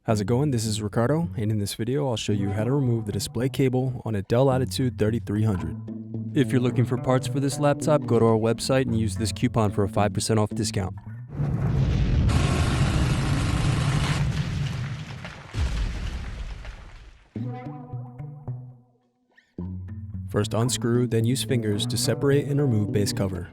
How's it going? This is Ricardo, and in this video I'll show you how to remove the display cable on a Dell Latitude 3300. If you're looking for parts for this laptop, go to our website and use this coupon for a 5% off discount. First unscrew, then use fingers to separate and remove base cover.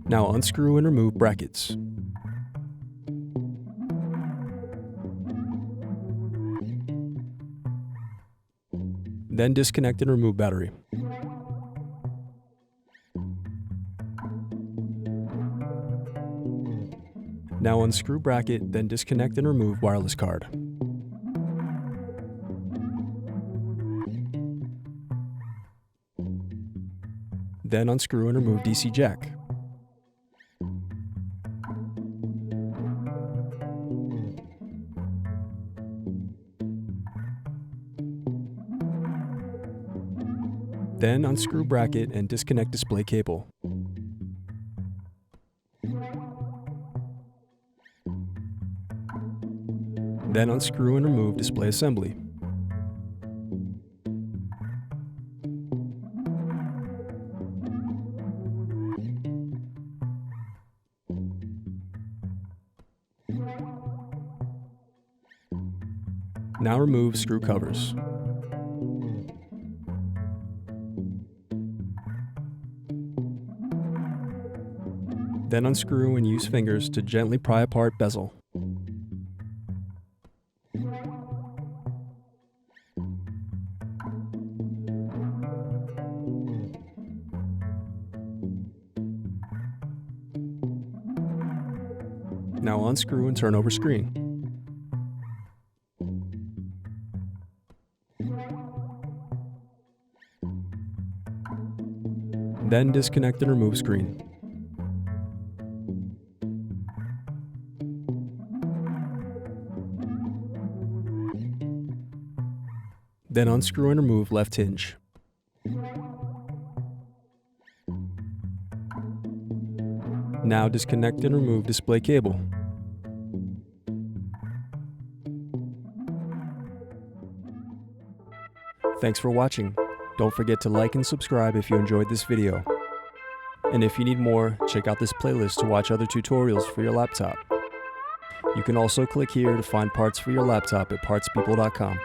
Now unscrew and remove brackets. Then disconnect and remove battery. Now unscrew bracket, then disconnect and remove wireless card. Then unscrew and remove DC jack. Then unscrew bracket and disconnect display cable. Then unscrew and remove display assembly. Now remove screw covers. Then unscrew and use fingers to gently pry apart bezel. Now unscrew and turn over screen. Then disconnect and remove screen. Then unscrew and remove left hinge. Now disconnect and remove display cable. Thanks for watching. Don't forget to like and subscribe if you enjoyed this video. And if you need more, check out this playlist to watch other tutorials for your laptop. You can also click here to find parts for your laptop at partspeople.com.